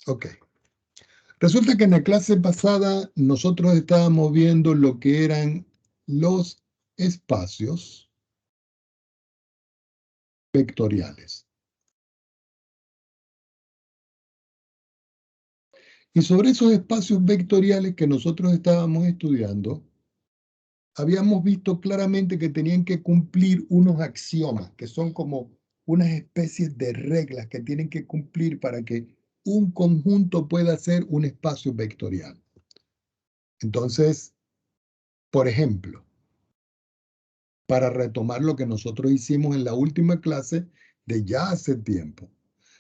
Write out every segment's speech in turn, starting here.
Ok. Resulta que en la clase pasada nosotros estábamos viendo lo que eran los espacios vectoriales. Y sobre esos espacios vectoriales que nosotros estábamos estudiando, habíamos visto claramente que tenían que cumplir unos axiomas, que son como unas especies de reglas que tienen que cumplir para que un conjunto pueda ser un espacio vectorial. Entonces, por ejemplo, para retomar lo que nosotros hicimos en la última clase de ya hace tiempo.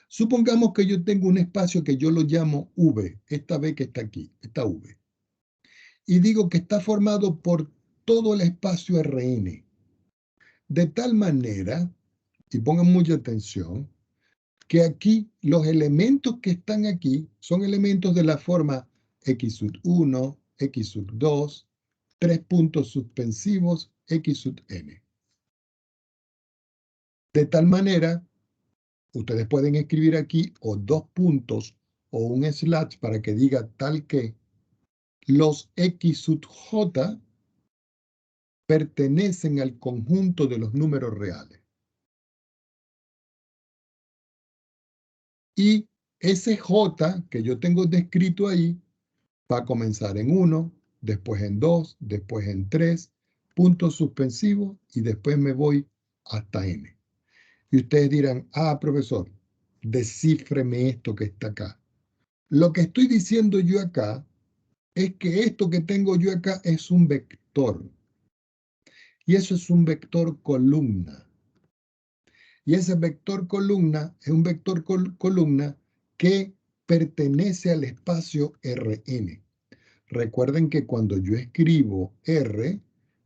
Supongamos que yo tengo un espacio que yo lo llamo V, esta V que está aquí, esta V, y digo que está formado por todo el espacio Rn, de tal manera, y pongan mucha atención, que aquí los elementos que están aquí son elementos de la forma x sub 1, x sub 2, 3 puntos suspensivos, x sub n. De tal manera, ustedes pueden escribir aquí o 2 puntos o un slash para que diga tal que los x sub j pertenecen al conjunto de los números reales. Y ese j que yo tengo descrito ahí va a comenzar en 1, después en 2, después en 3, puntos suspensivos y después me voy hasta n. Y ustedes dirán, profesor, descífreme esto que está acá. Lo que estoy diciendo yo acá es que esto que tengo yo acá es un vector. Y eso es un vector columna. Y ese vector columna es un vector columna que pertenece al espacio Rn. Recuerden que cuando yo escribo R,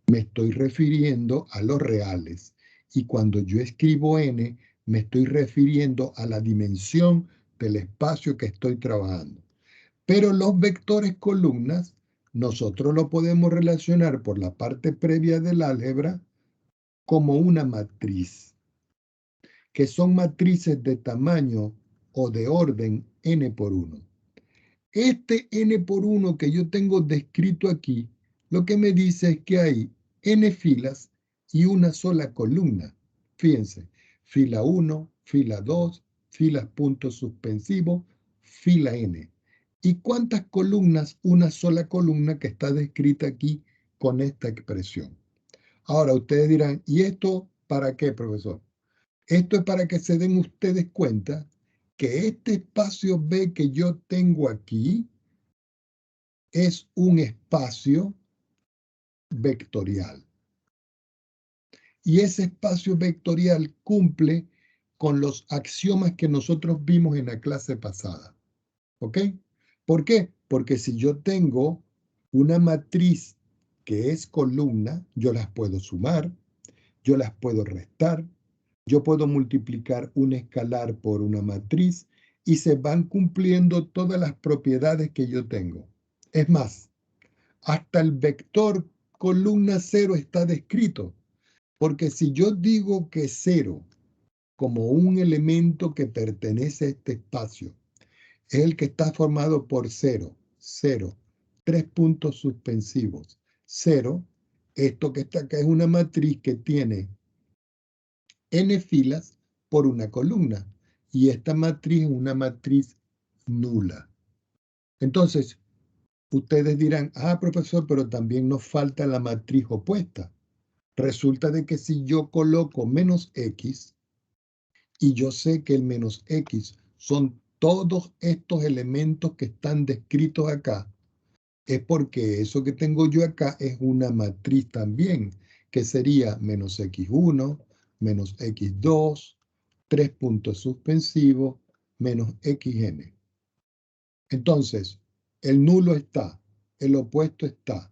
me estoy refiriendo a los reales. Y cuando yo escribo N, me estoy refiriendo a la dimensión del espacio que estoy trabajando. Pero los vectores columnas, nosotros lo podemos relacionar por la parte previa del álgebra como una matriz, que son matrices de tamaño o de orden n por 1. Este n por 1 que yo tengo descrito aquí, lo que me dice es que hay n filas y una sola columna. Fíjense, fila 1, fila 2, filas puntos suspensivos, fila n. ¿Y cuántas columnas? Una sola columna que está descrita aquí con esta expresión. Ahora ustedes dirán, ¿y esto para qué, profesor? Esto es para que se den ustedes cuenta que este espacio B que yo tengo aquí es un espacio vectorial. Y ese espacio vectorial cumple con los axiomas que nosotros vimos en la clase pasada. ¿Ok? ¿Por qué? Porque si yo tengo una matriz que es columna, yo las puedo sumar, yo las puedo restar, yo puedo multiplicar un escalar por una matriz y se van cumpliendo todas las propiedades que yo tengo. Es más, hasta el vector columna 0 está descrito, porque si yo digo que 0 como un elemento que pertenece a este espacio, es el que está formado por 0, 0, 3 puntos suspensivos, 0, esto que está acá es una matriz que tiene n filas por una columna, y esta matriz es una matriz nula. Entonces, ustedes dirán, profesor, pero también nos falta la matriz opuesta. Resulta de que si yo coloco menos x, y yo sé que el menos x son todos estos elementos que están descritos acá, es porque eso que tengo yo acá es una matriz también, que sería menos x1, menos x2, 3 puntos suspensivos, menos xn. Entonces, el nulo está, el opuesto está,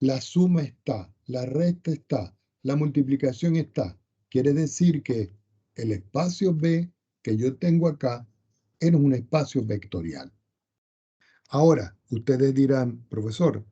la suma está, la resta está, la multiplicación está. Quiere decir que el espacio B que yo tengo acá es un espacio vectorial. Ahora, ustedes dirán, profesor,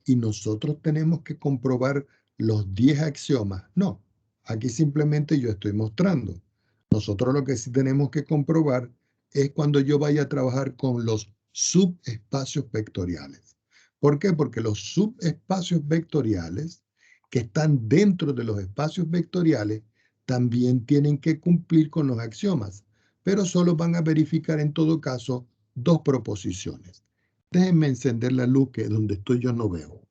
¿y nosotros tenemos que comprobar los 10 axiomas? No, aquí simplemente yo estoy mostrando. Nosotros lo que sí tenemos que comprobar es cuando yo vaya a trabajar con los subespacios vectoriales. ¿Por qué? Porque los subespacios vectoriales que están dentro de los espacios vectoriales también tienen que cumplir con los axiomas, pero solo van a verificar en todo caso dos proposiciones. Déjenme encender la luz que donde estoy yo no veo.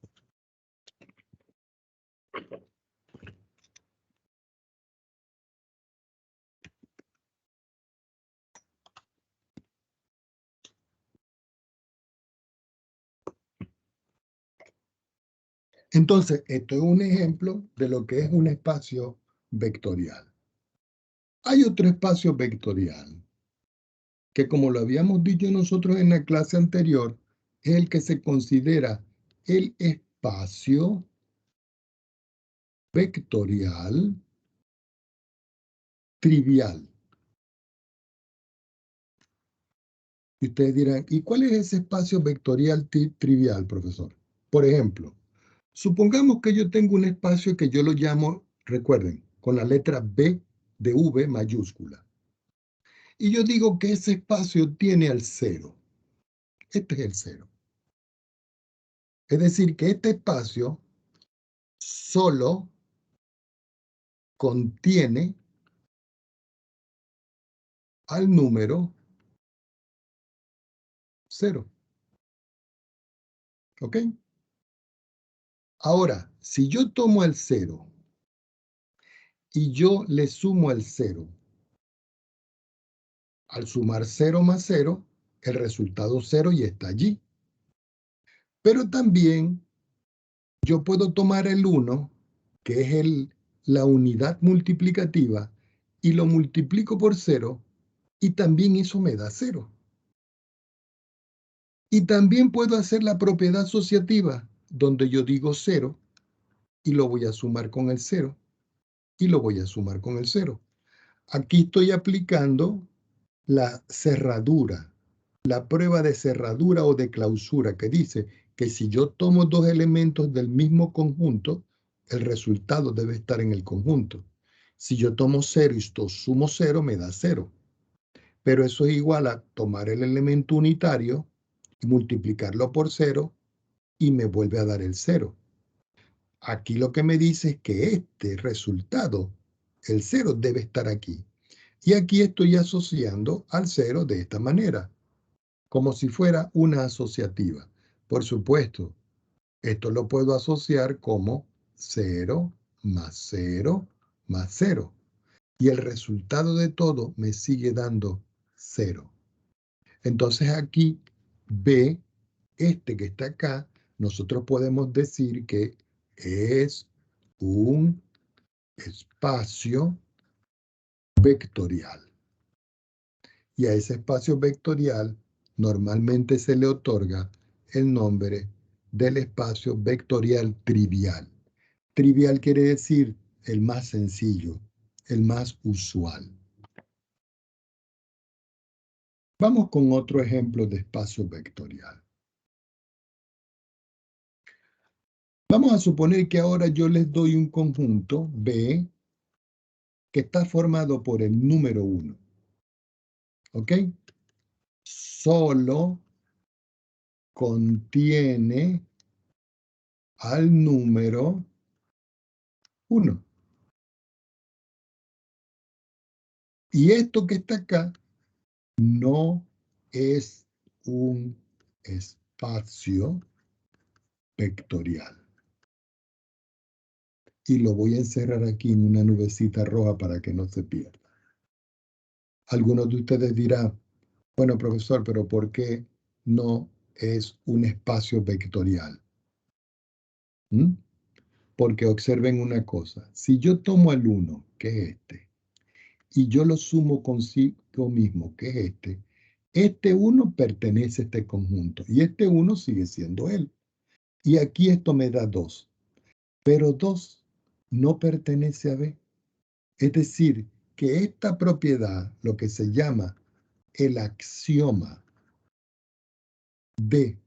Entonces, esto es un ejemplo de lo que es un espacio vectorial. Hay otro espacio vectorial que, como lo habíamos dicho nosotros en la clase anterior, es el que se considera el espacio vectorial trivial. Y ustedes dirán, ¿y cuál es ese espacio vectorial trivial, profesor? Por ejemplo, supongamos que yo tengo un espacio que yo lo llamo, recuerden, con la letra B de V mayúscula. Y yo digo que ese espacio tiene al cero. Este es el cero. Es decir, que este espacio solo contiene al número 0. ¿Ok? Ahora, si yo tomo el 0 y yo le sumo el 0, al sumar 0 más 0, el resultado 0 ya está allí. Pero también yo puedo tomar el 1, que es la unidad multiplicativa, y lo multiplico por 0, y también eso me da 0. Y también puedo hacer la propiedad asociativa, donde yo digo 0, y lo voy a sumar con el 0, y lo voy a sumar con el 0. Aquí estoy aplicando la cerradura, la prueba de cerradura o de clausura, que dice que si yo tomo dos elementos del mismo conjunto, el resultado debe estar en el conjunto. Si yo tomo 0 y sumo 0, me da 0. Pero eso es igual a tomar el elemento unitario y multiplicarlo por 0 y me vuelve a dar el 0. Aquí lo que me dice es que este resultado, el 0, debe estar aquí. Y aquí estoy asociando al 0 de esta manera, como si fuera una asociativa. Por supuesto, esto lo puedo asociar como 0 más 0 más 0. Y el resultado de todo me sigue dando 0. Entonces aquí, B, este que está acá, nosotros podemos decir que es un espacio vectorial. Y a ese espacio vectorial normalmente se le otorga el nombre del espacio vectorial trivial. Trivial quiere decir el más sencillo, el más usual. Vamos con otro ejemplo de espacio vectorial. Vamos a suponer que ahora yo les doy un conjunto B que está formado por el número 1. ¿Ok? Solo contiene al número 1. Y esto que está acá no es un espacio vectorial. Y lo voy a encerrar aquí en una nubecita roja para que no se pierda. Algunos de ustedes dirán, bueno, profesor, pero ¿por qué no es un espacio vectorial? ¿Mm? Porque observen una cosa. Si yo tomo el 1, que es este, y yo lo sumo consigo mismo, que es este 1 pertenece a este conjunto y este 1 sigue siendo él. Y aquí esto me da 2, pero 2 no pertenece a B. Es decir, que esta propiedad, lo que se llama el axioma de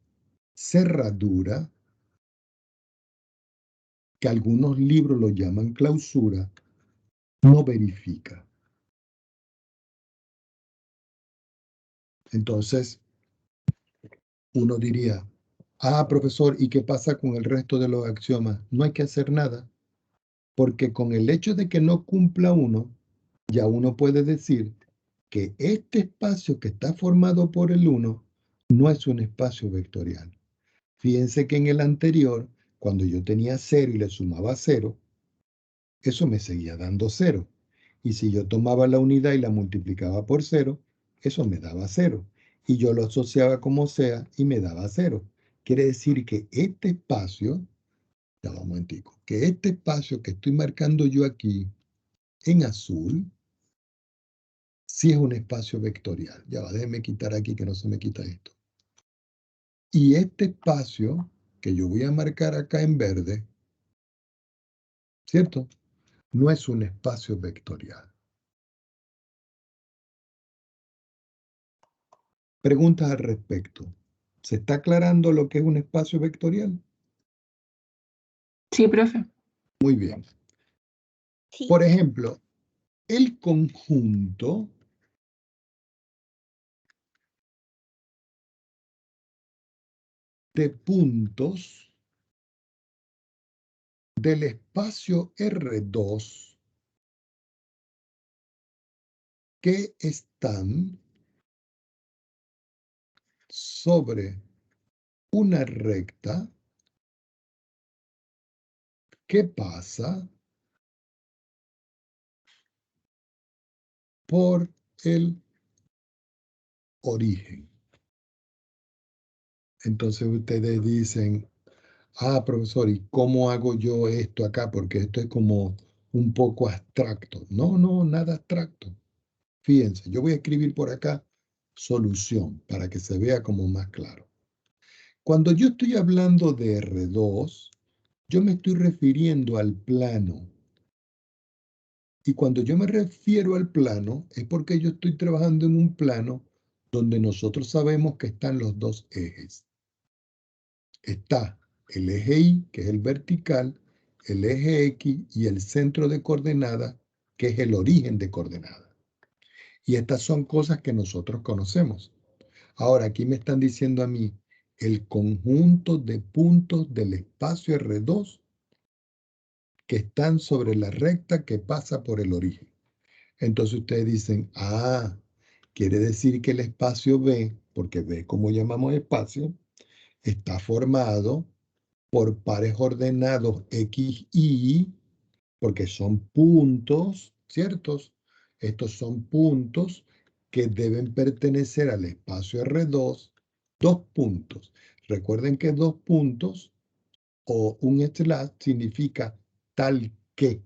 cerradura, que algunos libros lo llaman clausura, no verifica. Entonces, uno diría, profesor, ¿y qué pasa con el resto de los axiomas? No hay que hacer nada, porque con el hecho de que no cumpla uno, ya uno puede decir que este espacio que está formado por el 1 no es un espacio vectorial. Fíjense que en el anterior, cuando yo tenía 0 y le sumaba 0, eso me seguía dando 0. Y si yo tomaba la unidad y la multiplicaba por 0, eso me daba 0. Y yo lo asociaba como sea y me daba 0. Quiere decir que este espacio, ya va un momentico, que este espacio que estoy marcando yo aquí en azul, sí es un espacio vectorial. Ya va, déjenme quitar aquí que no se me quita esto. Y este espacio que yo voy a marcar acá en verde, ¿cierto? No es un espacio vectorial. Preguntas al respecto. ¿Se está aclarando lo que es un espacio vectorial? Sí, profe. Muy bien. Sí. Por ejemplo, el conjunto de puntos del espacio R2 que están sobre una recta que pasa por el origen. Entonces ustedes dicen, profesor, ¿y cómo hago yo esto acá? Porque esto es como un poco abstracto. No, no, nada abstracto. Fíjense, yo voy a escribir por acá solución para que se vea como más claro. Cuando yo estoy hablando de R2, yo me estoy refiriendo al plano. Y cuando yo me refiero al plano, es porque yo estoy trabajando en un plano donde nosotros sabemos que están los dos ejes. Está el eje Y, que es el vertical, el eje X y el centro de coordenadas, que es el origen de coordenadas. Y estas son cosas que nosotros conocemos. Ahora, aquí me están diciendo a mí el conjunto de puntos del espacio R2 que están sobre la recta que pasa por el origen. Entonces ustedes dicen, quiere decir que el espacio B, porque B como llamamos espacio, está formado por pares ordenados X, Y, porque son puntos, ¿ciertos? Estos son puntos que deben pertenecer al espacio R2, dos puntos. Recuerden que dos puntos o un slash significa tal que.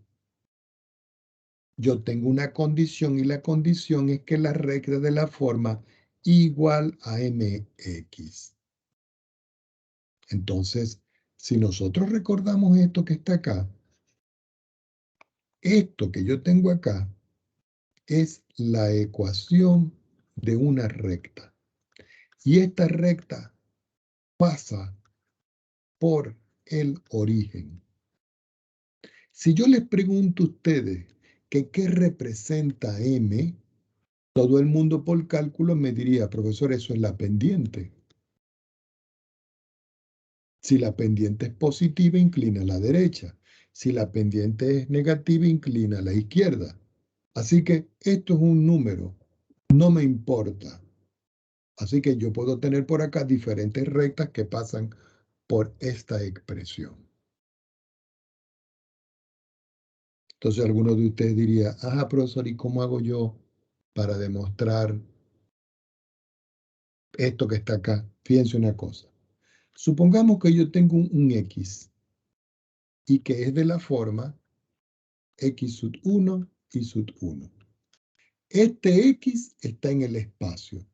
Yo tengo una condición y la condición es que la recta de la forma igual a mx. Entonces, si nosotros recordamos esto que está acá, esto que yo tengo acá es la ecuación de una recta. Y esta recta pasa por el origen. Si yo les pregunto a ustedes que qué representa M, todo el mundo por cálculo me diría, profesor, eso es la pendiente. Si la pendiente es positiva, inclina a la derecha. Si la pendiente es negativa, inclina a la izquierda. Así que esto es un número, no me importa. Así que yo puedo tener por acá diferentes rectas que pasan por esta expresión. Entonces alguno de ustedes diría, profesor, ¿y cómo hago yo para demostrar esto que está acá? Fíjense una cosa. Supongamos que yo tengo un X y que es de la forma X sub 1 y sub 1. Este X está en el espacio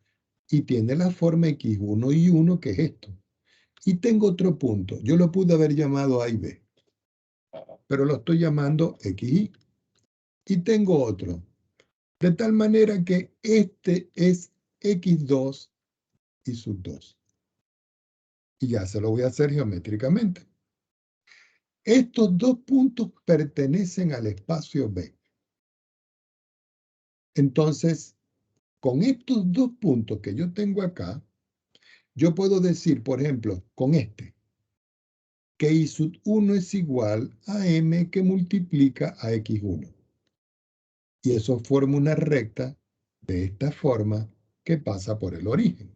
y tiene la forma X1 y 1, que es esto. Y tengo otro punto. Yo lo pude haber llamado A y B, pero lo estoy llamando XY. Y tengo otro. De tal manera que este es X2 y sub 2. Y ya se lo voy a hacer geométricamente. Estos dos puntos pertenecen al espacio B. Entonces, con estos dos puntos que yo tengo acá, yo puedo decir, por ejemplo, con este, que I sub 1 es igual a M que multiplica a X1. Y eso forma una recta de esta forma que pasa por el origen.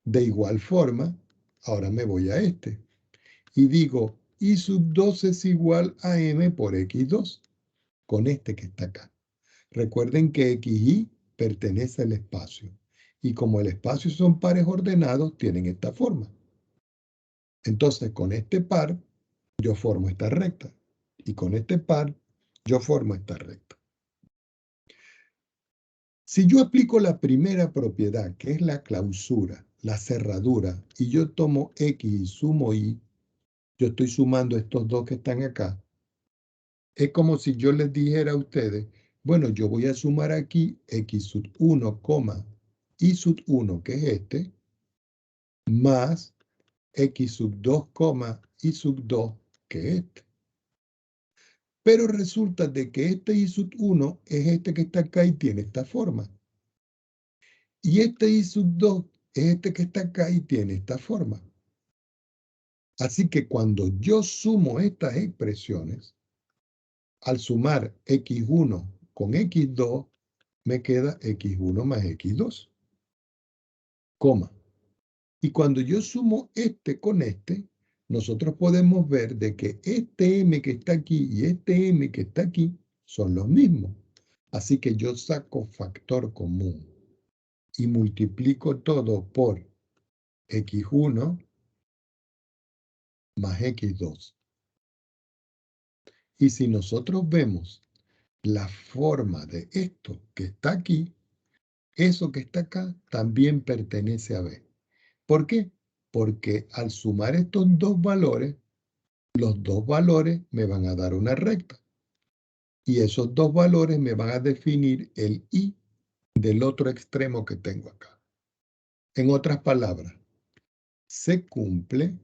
De igual forma, ahora me voy a este y digo I sub 2 es igual a M por X2, con este que está acá. Recuerden que XY pertenece al espacio. Y como el espacio son pares ordenados, tienen esta forma. Entonces, con este par, yo formo esta recta. Y con este par, yo formo esta recta. Si yo aplico la primera propiedad, que es la clausura, la cerradura, y yo tomo X y sumo Y, yo estoy sumando estos dos que están acá. Es como si yo les dijera a ustedes, bueno, yo voy a sumar aquí X sub 1, Y sub 1, que es este, más X sub 2, Y sub 2, que es este. Pero resulta de que este Y sub 1 es este que está acá y tiene esta forma. Y este I sub 2 es este que está acá y tiene esta forma. Así que cuando yo sumo estas expresiones, al sumar X1 con X2, me queda X1 más X2, coma. Y cuando yo sumo este con este, nosotros podemos ver de que este M que está aquí y este M que está aquí son los mismos. Así que yo saco factor común y multiplico todo por X1 más X2. Y si nosotros vemos la forma de esto que está aquí, eso que está acá también pertenece a B. ¿Por qué? Porque al sumar estos dos valores, los dos valores me van a dar una recta. Y esos dos valores me van a definir el I del otro extremo que tengo acá. En otras palabras, se cumple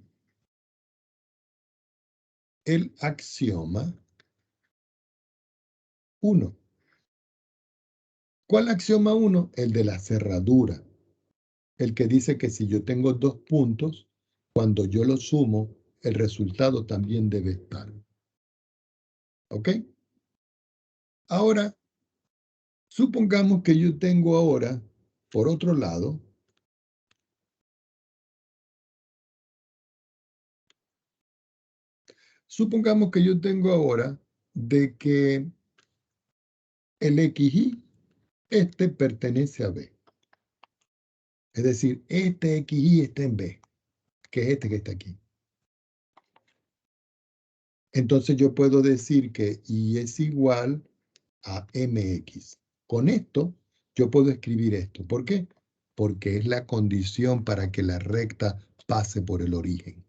el axioma 1. ¿Cuál axioma 1? El de la cerradura. El que dice que si yo tengo dos puntos, cuando yo los sumo, el resultado también debe estar. ¿Ok? Ahora, supongamos que yo tengo ahora, por otro lado, supongamos que yo tengo ahora de que el XY, este pertenece a B. Es decir, este XY está en B, que es este que está aquí. Entonces yo puedo decir que Y es igual a MX. Con esto, yo puedo escribir esto. ¿Por qué? Porque es la condición para que la recta pase por el origen.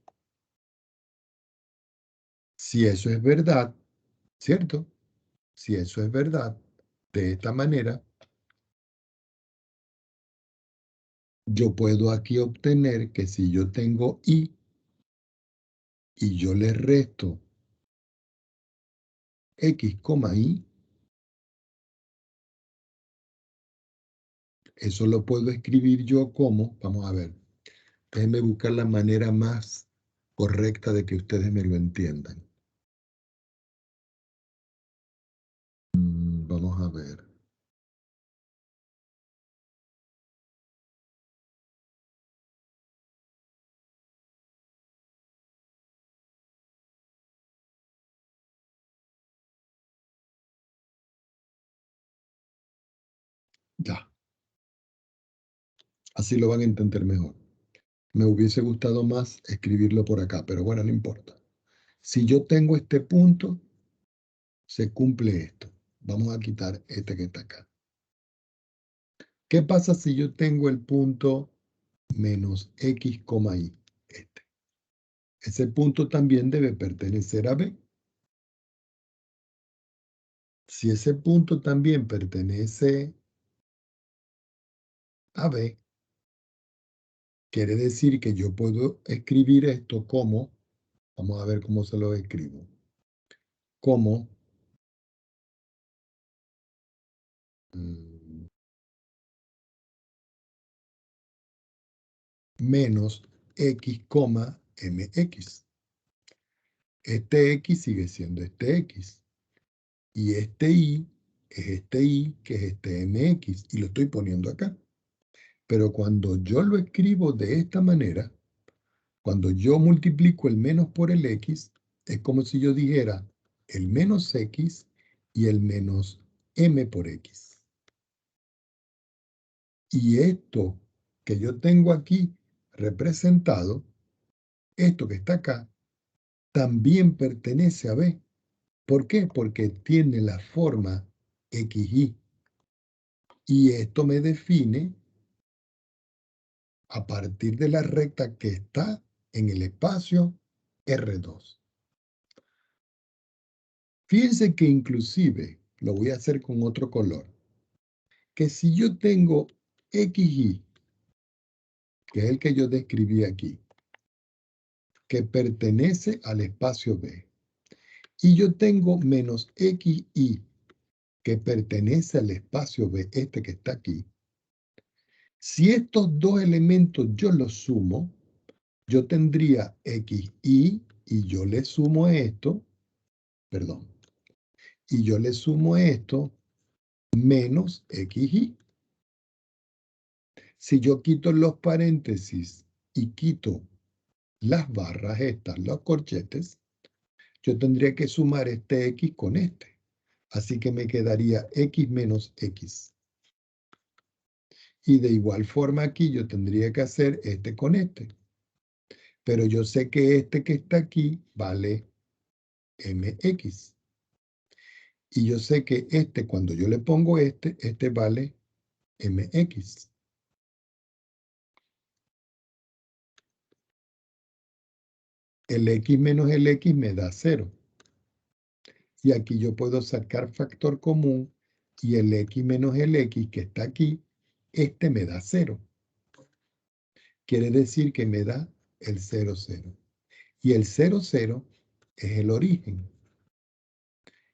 Si eso es verdad, ¿cierto? Si eso es verdad, de esta manera, yo puedo aquí obtener que si yo tengo Y y yo le resto X, Y, eso lo puedo escribir yo como, vamos a ver, déjenme buscar la manera más correcta de que ustedes me lo entiendan. Vamos a ver. Ya, así lo van a entender mejor. Me hubiese gustado más escribirlo por acá, pero bueno, no importa. Si yo tengo este punto, se cumple esto. Vamos a quitar este que está acá. ¿Qué pasa si yo tengo el punto menos X, Y? Este. Ese punto también debe pertenecer a B. Si ese punto también pertenece a B, quiere decir que yo puedo escribir esto como, vamos a ver cómo se lo escribo, como menos x, mx. Este x sigue siendo este x. Y este y es este y, que es este mx. Y lo estoy poniendo acá. Pero cuando yo lo escribo de esta manera, cuando yo multiplico el menos por el x, es como si yo dijera el menos x y el menos m por x. Y esto que yo tengo aquí representado, esto que está acá, también pertenece a B. ¿Por qué? Porque tiene la forma XY. Y esto me define a partir de la recta que está en el espacio R2. Fíjense que inclusive, lo voy a hacer con otro color, que si yo tengo XY, que es el que yo describí aquí, que pertenece al espacio B, y yo tengo menos XY, que pertenece al espacio B, este que está aquí, si estos dos elementos yo los sumo, yo tendría XY y yo le sumo esto, perdón, y yo le sumo esto menos XY. Si yo quito los paréntesis y quito las barras estas, los corchetes, yo tendría que sumar este X con este. Así que me quedaría X menos X. Y de igual forma aquí yo tendría que hacer este con este. Pero yo sé que este que está aquí vale MX. Y yo sé que este, cuando yo le pongo este vale MX. El X menos el X me da 0. Y aquí yo puedo sacar factor común y el X menos el X que está aquí, este me da 0. Quiere decir que me da el 0, 0. Y el 0, 0 es el origen.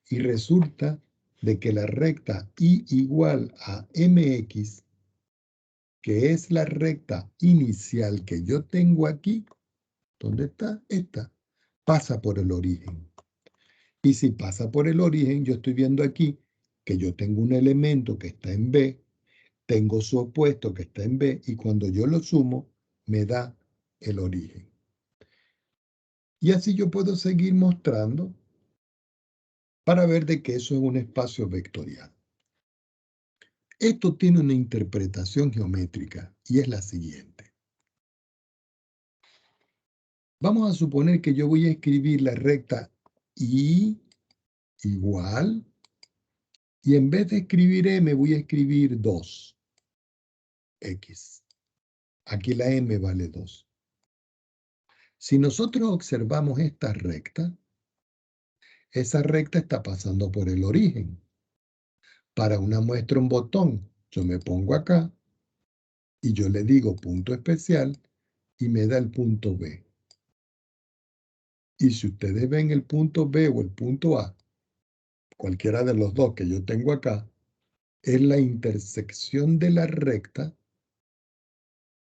Y resulta de que la recta y igual a mx, que es la recta inicial que yo tengo aquí, ¿dónde está? Esta, pasa por el origen. Y si pasa por el origen, yo estoy viendo aquí que yo tengo un elemento que está en B, tengo su opuesto que está en B, y cuando yo lo sumo, me da el origen. Y así yo puedo seguir mostrando para ver de que eso es un espacio vectorial. Esto tiene una interpretación geométrica y es la siguiente. Vamos a suponer que yo voy a escribir la recta Y igual, y en vez de escribir M voy a escribir 2X. Aquí la M vale 2. Si nosotros observamos esta recta, esa recta está pasando por el origen. Para una muestra un botón, yo me pongo acá y yo le digo punto especial y me da el punto B. Y si ustedes ven el punto B o el punto A, cualquiera de los dos que yo tengo acá, es la intersección de la recta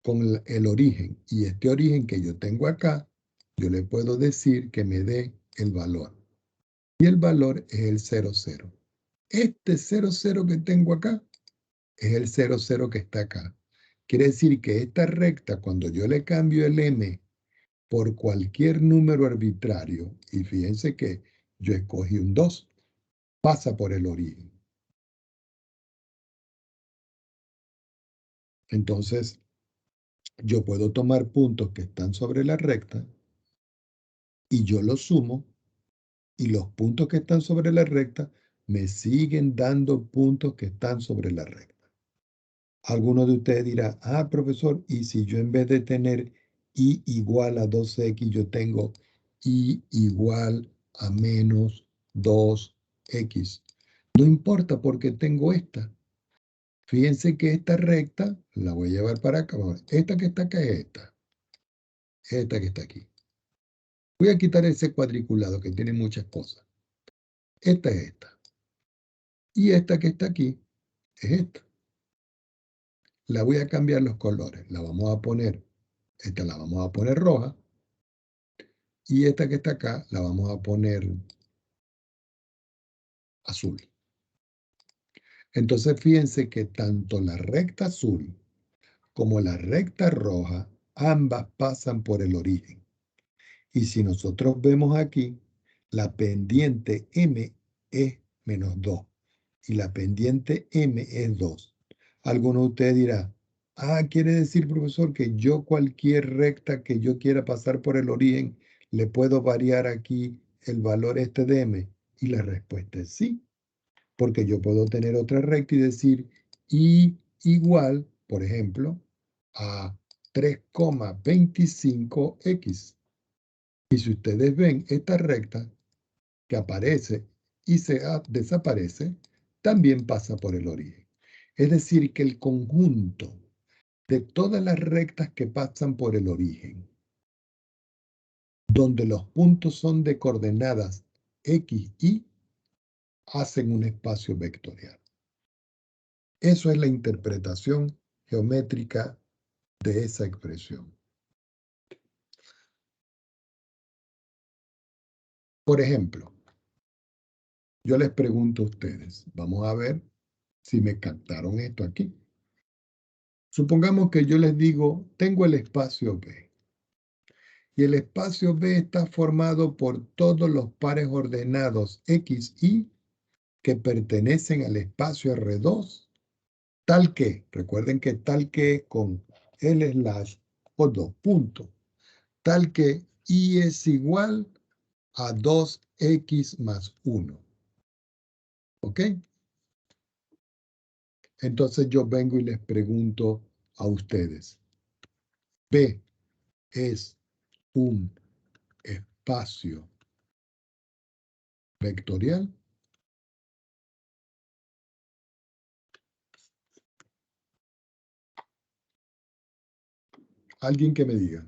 con el origen. Y este origen que yo tengo acá, yo le puedo decir que me dé el valor. Y el valor es el 0, 0. Este 0, 0 que tengo acá es el 0, 0 que está acá. Quiere decir que esta recta, cuando yo le cambio el M por cualquier número arbitrario, y fíjense que yo escogí un 2, pasa por el origen. Entonces, yo puedo tomar puntos que están sobre la recta y yo los sumo, y los puntos que están sobre la recta me siguen dando puntos que están sobre la recta. Alguno de ustedes dirá, profesor, ¿y si yo en vez de tener y igual a 2x, yo tengo y igual a menos 2x? No importa porque tengo esta. Fíjense que esta recta la voy a llevar para acá. Esta que está acá es esta. Esta que está aquí. Voy a quitar ese cuadriculado que tiene muchas cosas. Esta es esta. Y esta que está aquí es esta. La voy a cambiar los colores. La vamos a poner esta la vamos a poner roja, y esta que está acá la vamos a poner azul. Entonces fíjense que tanto la recta azul como la recta roja, ambas pasan por el origen. Y si nosotros vemos aquí, la pendiente M es -2 y la pendiente M es 2. Alguno de ustedes dirá, quiere decir, profesor, que yo cualquier recta que yo quiera pasar por el origen, le puedo variar aquí el valor este de M. Y la respuesta es sí, porque yo puedo tener otra recta y decir I igual, por ejemplo, a 3,25x. Y si ustedes ven esta recta que aparece y se desaparece, también pasa por el origen. Es decir, que el conjunto de todas las rectas que pasan por el origen, donde los puntos son de coordenadas x, y, hacen un espacio vectorial. Eso es la interpretación geométrica de esa expresión. Por ejemplo, yo les pregunto a ustedes, vamos a ver si me captaron esto aquí. Supongamos que yo les digo, tengo el espacio B. Y el espacio B está formado por todos los pares ordenados X, Y que pertenecen al espacio R2, tal que, recuerden que tal que con L/ o 2 puntos, tal que Y es igual a 2x más 1. ¿Ok? Entonces yo vengo y les pregunto a ustedes, ¿B es un espacio vectorial? Alguien que me diga.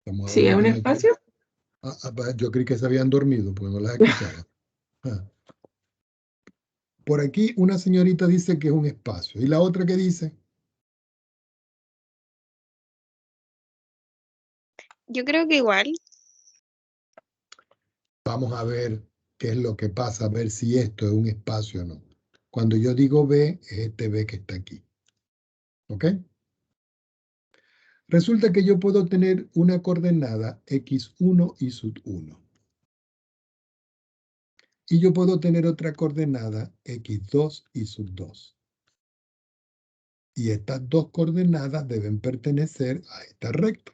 Vamos a ¿Sí ver es un alguien aquí. espacio? Yo creí que se habían dormido porque no las escuchaba. Ah. Por aquí una señorita dice que es un espacio. ¿Y la otra qué dice? Yo creo que igual. Vamos a ver qué es lo que pasa, a ver si esto es un espacio o no. Cuando yo digo B, es este B que está aquí. ¿Ok? Resulta que yo puedo tener una coordenada x1 y sub 1. Y yo puedo tener otra coordenada x2 y sub 2. Y estas dos coordenadas deben pertenecer a esta recta.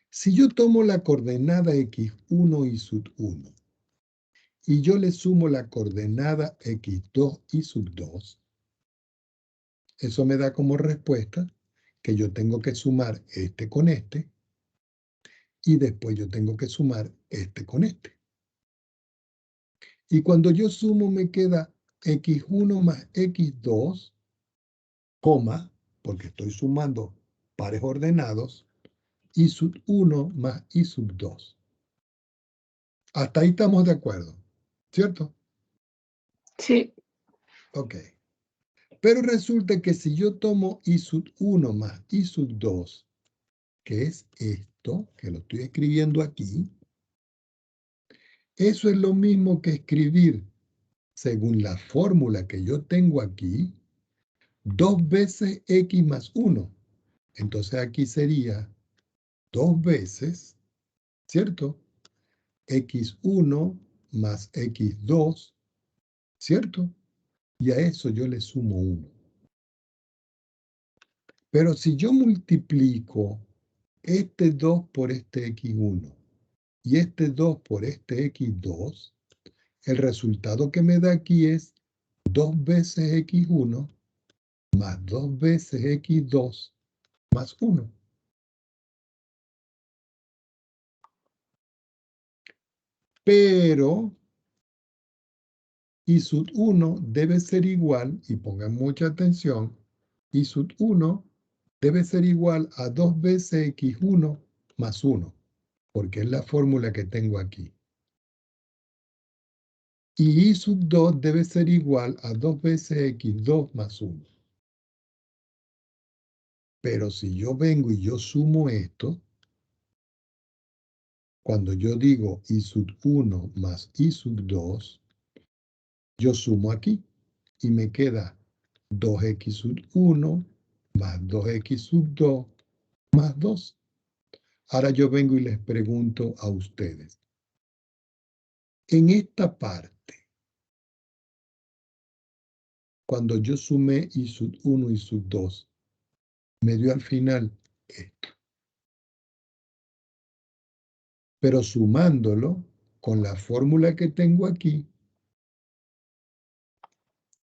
Si yo tomo la coordenada x1 y sub 1 y yo le sumo la coordenada x2 y sub 2, eso me da como respuesta que yo tengo que sumar este con este y después yo tengo que sumar este con este. Y cuando yo sumo me queda x1 más x2, coma, porque estoy sumando pares ordenados, y sub 1 más y sub 2. Hasta ahí estamos de acuerdo, ¿cierto? Sí. Ok. Pero resulta que si yo tomo i sub 1 más i sub 2, que es esto, que lo estoy escribiendo aquí, eso es lo mismo que escribir, según la fórmula que yo tengo aquí, 2 veces x más 1. Entonces aquí sería 2 veces, ¿cierto? x1 más x2, ¿cierto? Y a eso yo le sumo 1. Pero si yo multiplico este 2 por este x1 y este 2 por este x2, el resultado que me da aquí es 2 veces x1 más 2 veces x2 más 1. Pero i sub 1 debe ser igual, y pongan mucha atención, i sub 1 debe ser igual a 2 veces x1 más 1, porque es la fórmula que tengo aquí. Y y sub 2 debe ser igual a 2 veces x2 más 1. Pero si yo vengo y yo sumo esto, cuando yo digo y sub 1 más y sub 2, yo sumo aquí y me queda 2x sub 1 más 2x sub 2 más 2. Ahora yo vengo y les pregunto a ustedes. En esta parte, cuando yo sumé y sub 1 y sub 2, me dio al final esto. Pero sumándolo con la fórmula que tengo aquí,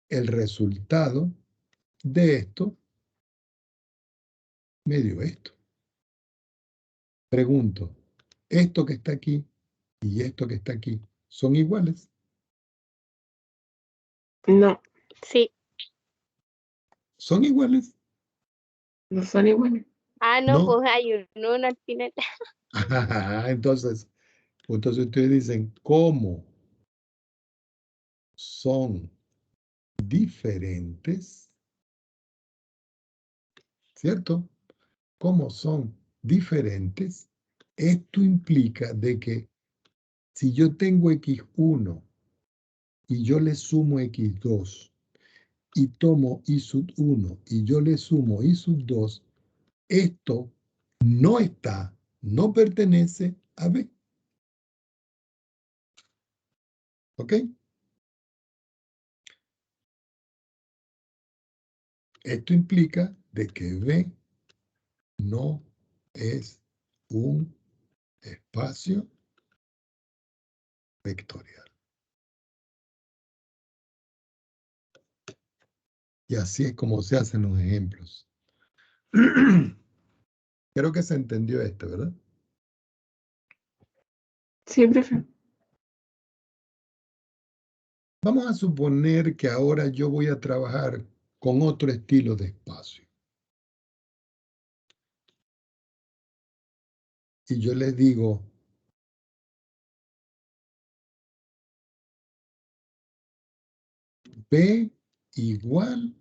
el resultado de esto me dio esto. Pregunto, ¿esto que está aquí y esto que está aquí son iguales? No, Sí. ¿Son iguales? no son iguales. Ah, no, No. pues hay uno al final. Entonces ustedes dicen, ¿cómo son diferentes? ¿Cierto? ¿Cómo son diferentes? Esto implica de que si yo tengo x1 y yo le sumo x2 y tomo y sub 1 y yo le sumo y sub 2, esto no pertenece a B. ¿Ok? Esto implica de que B no es un espacio vectorial. Y así es como se hacen los ejemplos. Creo que se entendió esto, ¿verdad? Sí, profe. Vamos a suponer que ahora yo voy a trabajar con otro estilo de espacio. Y yo les digo, B igual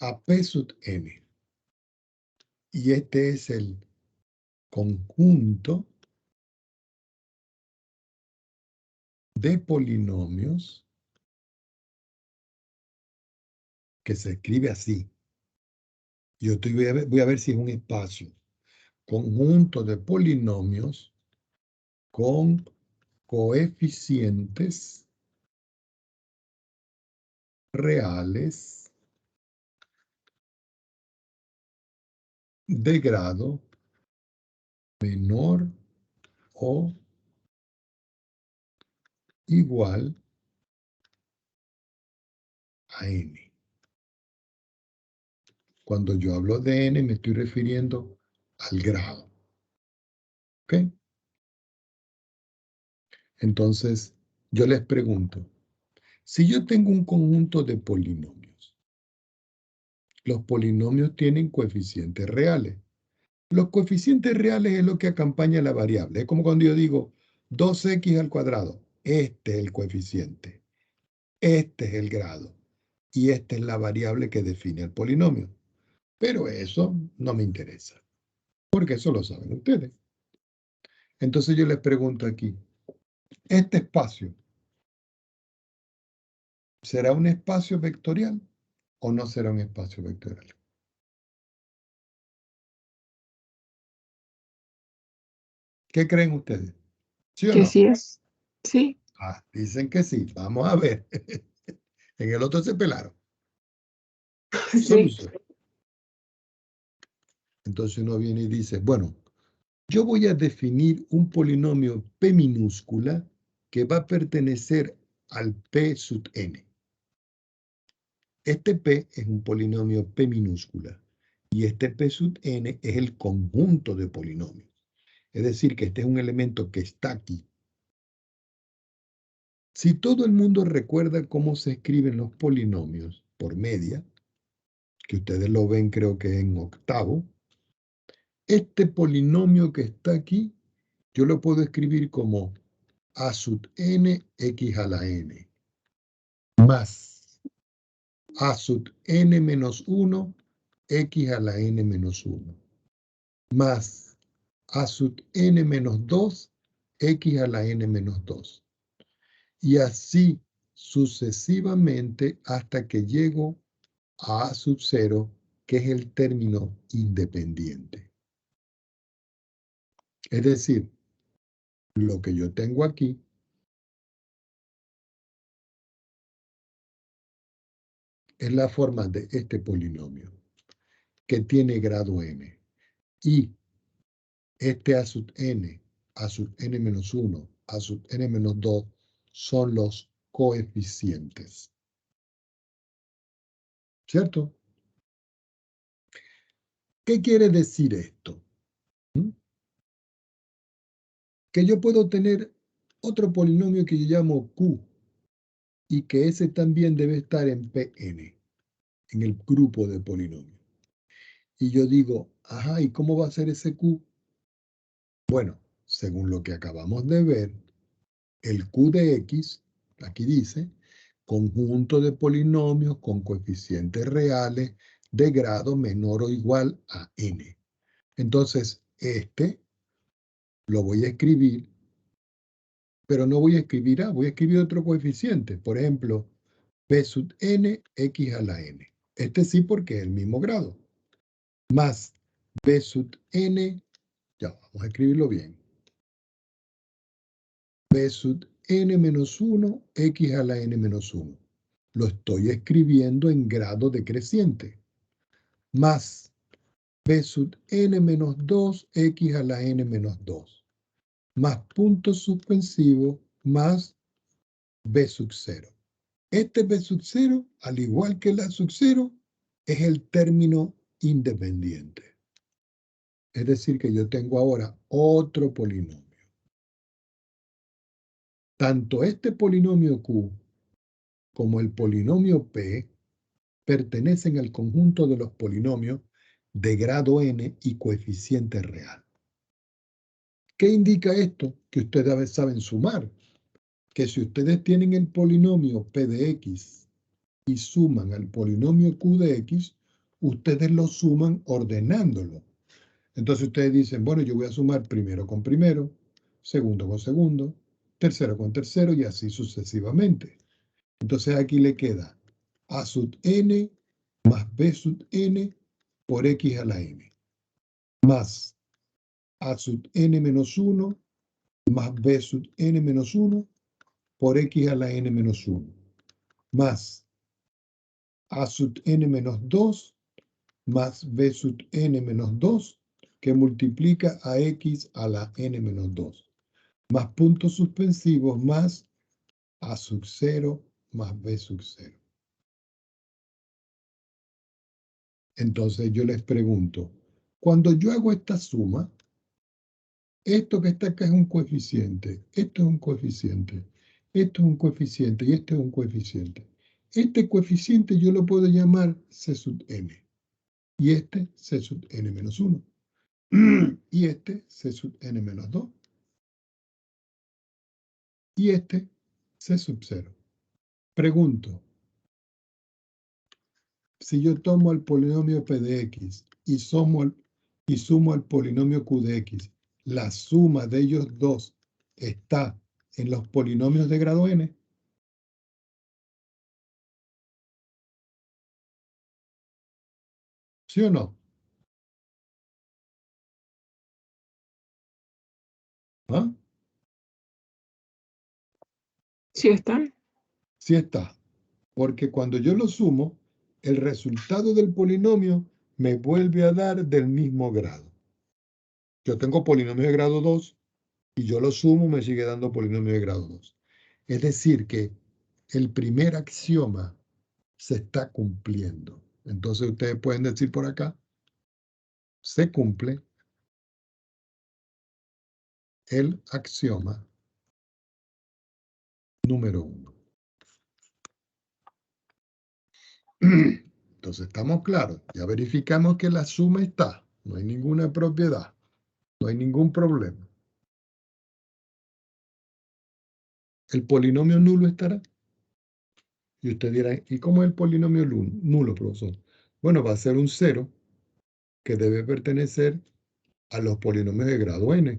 a P sub n. Y este es el conjunto de polinomios que se escribe así. Yo voy a ver si es un espacio. Conjunto de polinomios con coeficientes reales de grado menor o igual a n. Cuando yo hablo de n me estoy refiriendo al grado. ¿Ok? Entonces, yo les pregunto, si yo tengo un conjunto de polinomios, los polinomios tienen coeficientes reales. Los coeficientes reales es lo que acompaña a la variable. Es como cuando yo digo 2x al cuadrado. Este es el coeficiente. Este es el grado. Y esta es la variable que define el polinomio. Pero eso no me interesa. Porque eso lo saben ustedes. Entonces yo les pregunto aquí, ¿este espacio será un espacio vectorial o no será un espacio vectorial? ¿Qué creen ustedes? ¿Sí o Que no? sí es. Sí, Ah, dicen que sí. Vamos a ver. En el otro se pelaron. sí. Solución. Entonces uno viene y dice, bueno, yo voy a definir un polinomio P minúscula que va a pertenecer al P sub n. Este P es un polinomio P minúscula y este P sub n es el conjunto de polinomios. Es decir, que este es un elemento que está aquí. Si todo el mundo recuerda cómo se escriben los polinomios por media, que ustedes lo ven creo que en octavo, este polinomio que está aquí, yo lo puedo escribir como a sub n x a la n más a sub n menos 1 x a la n menos 1 más a sub n menos 2 x a la n menos 2. Y así sucesivamente hasta que llego a sub 0, que es el término independiente. Es decir, lo que yo tengo aquí es la forma de este polinomio, que tiene grado n. Y este a sub n menos 1, a sub n menos 2, son los coeficientes. ¿Cierto? ¿Qué quiere decir esto? Que yo puedo tener otro polinomio que yo llamo Q, y que ese también debe estar en Pn, en el grupo de polinomios. Y yo digo, ajá, ¿y cómo va a ser ese Q? Bueno, según lo que acabamos de ver, el Q de X, aquí dice, conjunto de polinomios con coeficientes reales de grado menor o igual a n. Entonces, este lo voy a escribir, pero no voy a escribir A, voy a escribir otro coeficiente. Por ejemplo, P sub n x a la n. Este sí porque es el mismo grado. Más B sub n, ya vamos a escribirlo bien. B sub n menos 1 x a la n menos 1. Lo estoy escribiendo en grado decreciente. Más B sub n menos 2 x a la n menos 2. Más punto suspensivo más B sub 0. Este B sub 0, al igual que la sub 0, es el término independiente. Es decir, que yo tengo ahora otro polinomio. Tanto este polinomio Q como el polinomio P pertenecen al conjunto de los polinomios de grado n y coeficiente real. ¿Qué indica esto? Que ustedes saben sumar. Que si ustedes tienen el polinomio P de X y suman al polinomio Q de X, ustedes lo suman ordenándolo. Entonces ustedes dicen, bueno, yo voy a sumar primero con primero, segundo con segundo, tercero con tercero y así sucesivamente. Entonces aquí le queda a sub n más b sub n por x a la n, más a sub n menos 1 más b sub n menos 1 por x a la n menos 1, más a sub n menos 2 más b sub n menos 2, que multiplica a x a la n menos 2, más puntos suspensivos más a sub 0 más b sub 0. Entonces yo les pregunto, cuando yo hago esta suma, esto que está acá es un coeficiente, esto es un coeficiente, esto es un coeficiente y este es un coeficiente. Este coeficiente yo lo puedo llamar C sub n y este C sub n menos 1 y este C sub n menos 2 y este C sub 0. Pregunto, si yo tomo el polinomio P de X y sumo al polinomio Q de X, la suma de ellos dos está en los polinomios de grado n. ¿Sí o no? ¿Ah? ¿Sí están? Sí está. Porque cuando yo lo sumo, el resultado del polinomio me vuelve a dar del mismo grado. Yo tengo polinomio de grado 2 y yo lo sumo, me sigue dando polinomio de grado 2. Es decir, que el primer axioma se está cumpliendo. Entonces ustedes pueden decir por acá, se cumple el axioma número 1. Entonces estamos claros. Ya verificamos que la suma está. No hay ninguna propiedad. No hay ningún problema. ¿El polinomio nulo estará? Y usted dirá, ¿y cómo es el polinomio nulo, profesor? Bueno, va a ser un 0 que debe pertenecer a los polinomios de grado n.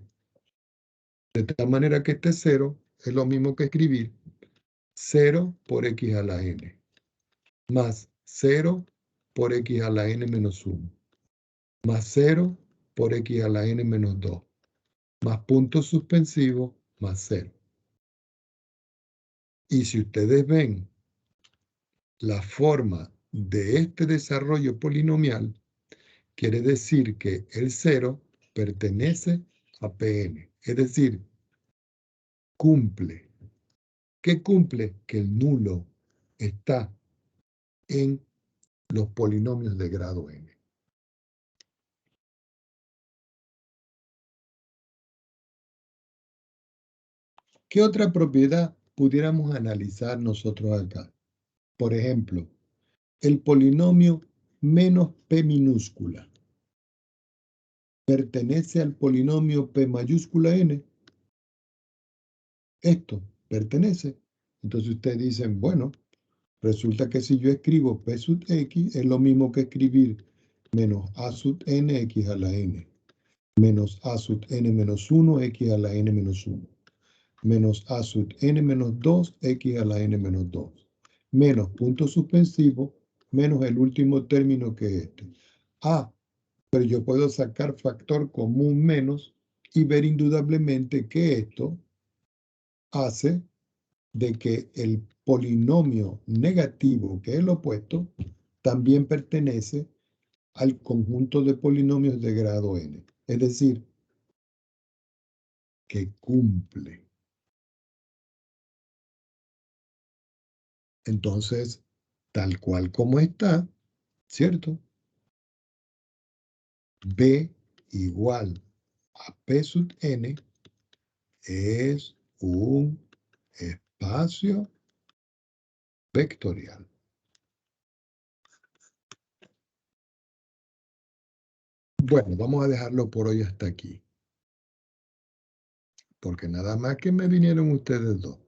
De tal manera que este 0 es lo mismo que escribir 0 por x a la n, más 0 por x a la n menos 1, más 0 por x a la n menos 2, más punto suspensivo, más 0. Y si ustedes ven la forma de este desarrollo polinomial, quiere decir que el 0 pertenece a Pn, es decir, cumple. ¿Qué cumple? Que el nulo está en los polinomios de grado n. ¿Qué otra propiedad pudiéramos analizar nosotros acá? Por ejemplo, el polinomio menos p minúscula pertenece al polinomio p mayúscula n. Esto pertenece. Entonces ustedes dicen, bueno, resulta que si yo escribo p sub x es lo mismo que escribir menos a sub n x a la n, menos a sub n menos 1 x a la n menos 1, menos a sub n menos 2 x a la n menos 2, menos punto suspensivo, menos el último término que es este. Ah, pero yo puedo sacar factor común menos y ver indudablemente que esto hace de que el polinomio negativo, que es el opuesto, también pertenece al conjunto de polinomios de grado n. Es decir, que cumple. Entonces, tal cual como está, ¿cierto? B igual a P sub n es un espacio vectorial. Bueno, vamos a dejarlo por hoy hasta aquí. Porque nada más que me vinieron ustedes dos.